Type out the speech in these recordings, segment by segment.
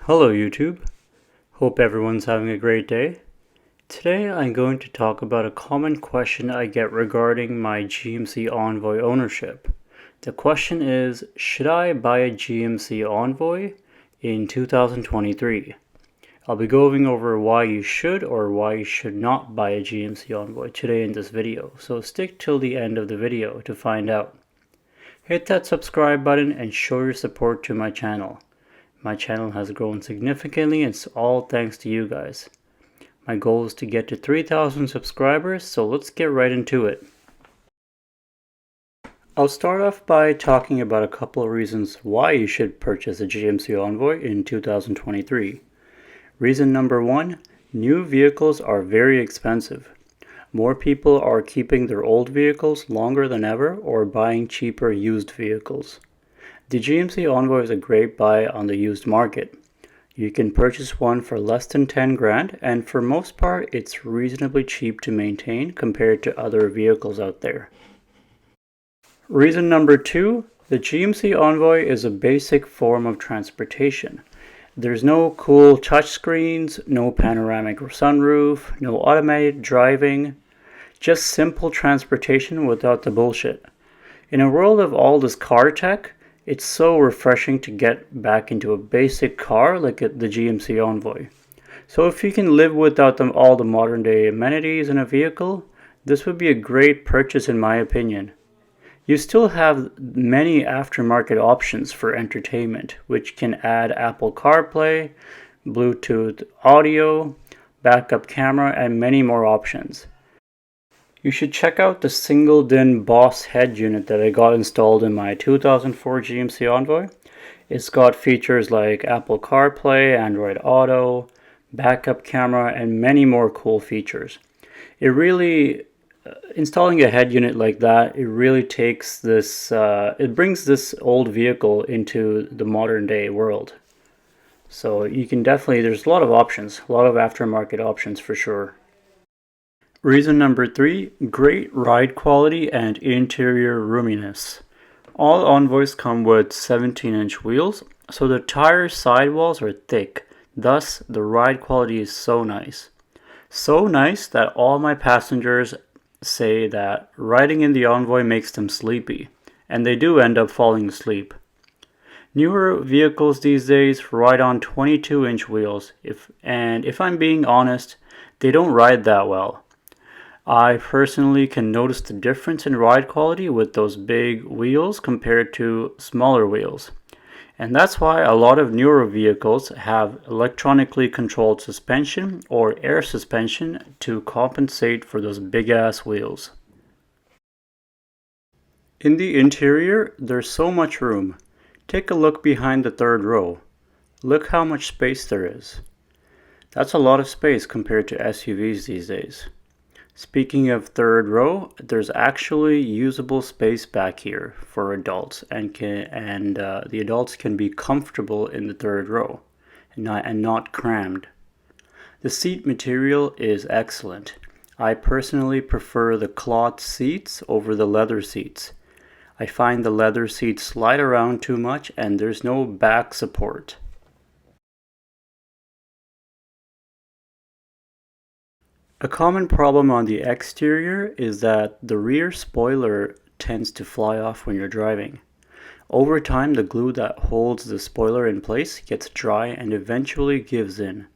Hello YouTube, hope everyone's having a great day. Today I'm going to talk about a common question I get regarding my GMC Envoy ownership. The question is, should I buy a GMC Envoy in 2023? I'll be going over why you should or why you should not buy a GMC Envoy today in this video, so stick till the end of the video to find out. Hit that subscribe button and show your support to my channel. My channel has grown significantly and it's all thanks to you guys. My goal is to get to 3,000 subscribers, so let's get right into it. I'll start off by talking about a couple of reasons why you should purchase a GMC Envoy in 2023. Reason number one, new vehicles are very expensive. More people are keeping their old vehicles longer than ever or buying cheaper used vehicles. The GMC Envoy is a great buy on the used market. You can purchase one for less than 10 grand, and for most part it's reasonably cheap to maintain compared to other vehicles out there. Reason number two, the GMC Envoy is a basic form of transportation. There's no cool touchscreens, no panoramic sunroof, no automated driving, just simple transportation without the bullshit. In a world of all this car tech, it's so refreshing to get back into a basic car like the GMC Envoy. So if you can live without all the modern day amenities in a vehicle, this would be a great purchase in my opinion. You still have many aftermarket options for entertainment, which can add Apple CarPlay, Bluetooth audio, backup camera, and many more options. You should check out the single DIN Boss head unit that I got installed in my 2004 GMC Envoy. It's got features like Apple CarPlay, Android Auto, backup camera, and many more cool features. Installing a head unit like that, it really takes this, it brings this old vehicle into the modern day world. So you can definitely, there's a lot of options, a lot of aftermarket options for sure. Reason number three, great ride quality and interior roominess. All Envoys come with 17-inch wheels, so the tire sidewalls are thick, thus the ride quality is so nice. So nice that all my passengers say that riding in the Envoy makes them sleepy, and they do end up falling asleep. Newer vehicles these days ride on 22-inch wheels, if I'm being honest, they don't ride that well. I personally can notice the difference in ride quality with those big wheels compared to smaller wheels. And that's why a lot of newer vehicles have electronically controlled suspension or air suspension to compensate for those big ass wheels. In the interior, there's so much room. Take a look behind the third row. Look how much space there is. That's a lot of space compared to SUVs these days. Speaking of third row, there's actually usable space back here for adults, and the adults can be comfortable in the third row and not crammed. The seat material is excellent. I personally prefer the cloth seats over the leather seats. I find the leather seats slide around too much and there's no back support. A common problem on the exterior is that the rear spoiler tends to fly off when you're driving. Over time, the glue that holds the spoiler in place gets dry and eventually gives in.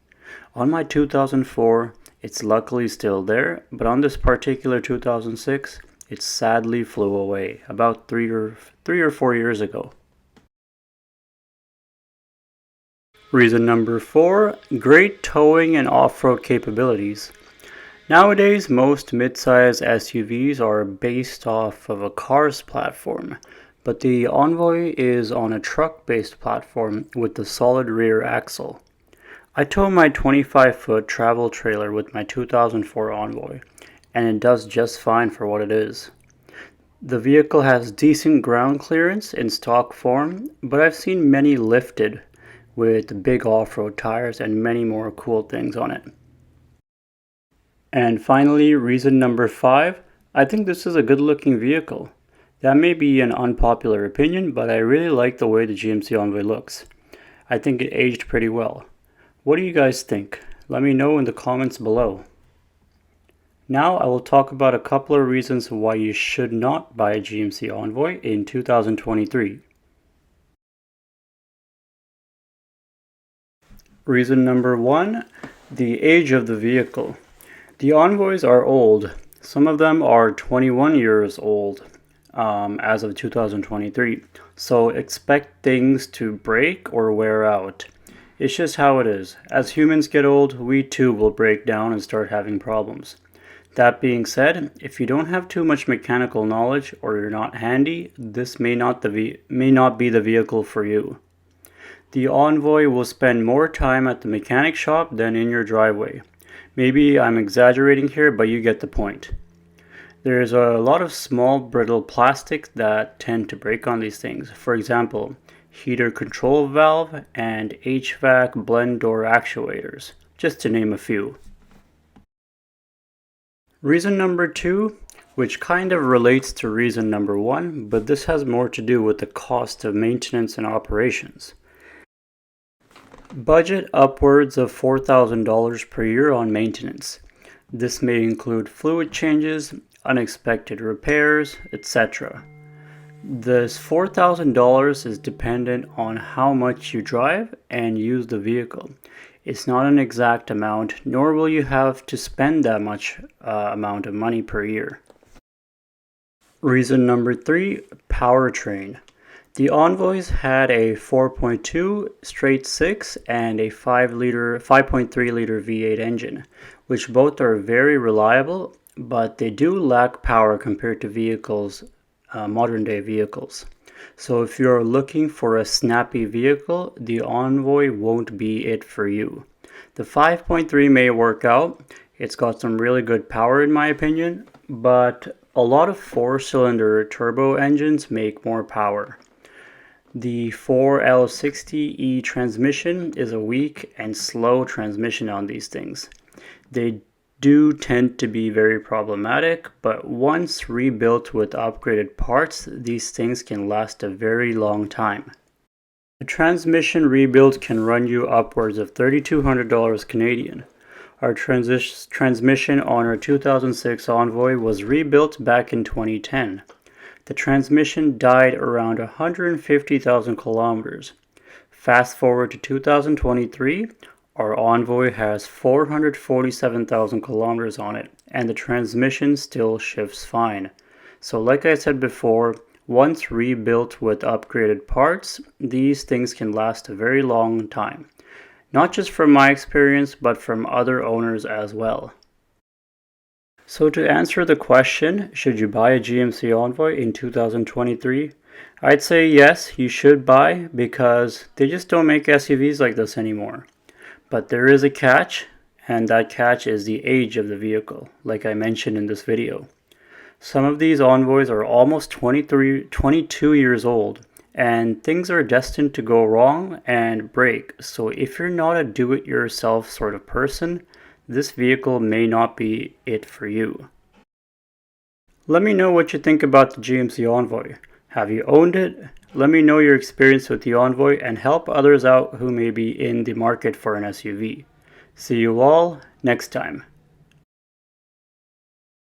On my 2004, it's luckily still there, but on this particular 2006, it sadly flew away about three or 4 years ago. Reason number four, great towing and off-road capabilities. Nowadays, most mid-size SUVs are based off of a car's platform, but the Envoy is on a truck-based platform with the solid rear axle. I tow my 25-foot travel trailer with my 2004 Envoy, and it does just fine for what it is. The vehicle has decent ground clearance in stock form, but I've seen many lifted with big off-road tires and many more cool things on it. And finally, reason number five, I think this is a good looking vehicle. That may be an unpopular opinion, but I really like the way the GMC Envoy looks. I think it aged pretty well. What do you guys think? Let me know in the comments below. Now I will talk about a couple of reasons why you should not buy a GMC Envoy in 2023. Reason number one, the age of the vehicle. The Envoys are old. Some of them are 21 years old as of 2023. So expect things to break or wear out. It's just how it is. As humans get old, we too will break down and start having problems. That being said, if you don't have too much mechanical knowledge or you're not handy, this may not be the vehicle for you. The Envoy will spend more time at the mechanic shop than in your driveway. Maybe I'm exaggerating here, but you get the point. There's a lot of small brittle plastic that tend to break on these things. For example, heater control valve and HVAC blend door actuators, just to name a few. Reason number two, which kind of relates to reason number one, but this has more to do with the cost of maintenance and operations. Budget upwards of $4,000 per year on maintenance. This may include fluid changes, unexpected repairs, etc. This $4,000 is dependent on how much you drive and use the vehicle. It's not an exact amount, nor will you have to spend that much amount of money per year. Reason number three, powertrain. The Envoys had a 4.2 straight 6 and a 5.3 liter V8 engine, which both are very reliable, but they do lack power compared to modern day vehicles. So if you're looking for a snappy vehicle, the Envoy won't be it for you. The 5.3 may work out. It's got some really good power in my opinion, but a lot of 4-cylinder turbo engines make more power. The 4L60E transmission is a weak and slow transmission on these things. They do tend to be very problematic, but once rebuilt with upgraded parts, these things can last a very long time. A transmission rebuild can run you upwards of $3,200 Canadian. Our transmission on our 2006 Envoy was rebuilt back in 2010. The transmission died around 150,000 kilometers. Fast forward to 2023, our Envoy has 447,000 kilometers on it, and the transmission still shifts fine. So like I said before, once rebuilt with upgraded parts, these things can last a very long time. Not just from my experience, but from other owners as well. So to answer the question, should you buy a GMC Envoy in 2023? I'd say yes, you should buy because they just don't make SUVs like this anymore. But there is a catch, and that catch is the age of the vehicle, like I mentioned in this video. Some of these Envoys are almost 22 years old, and things are destined to go wrong and break. So if you're not a do-it-yourself sort of person, this vehicle may not be it for you. Let me know what you think about the GMC Envoy. Have you owned it? Let me know your experience with the Envoy and help others out who may be in the market for an SUV. See you all next time.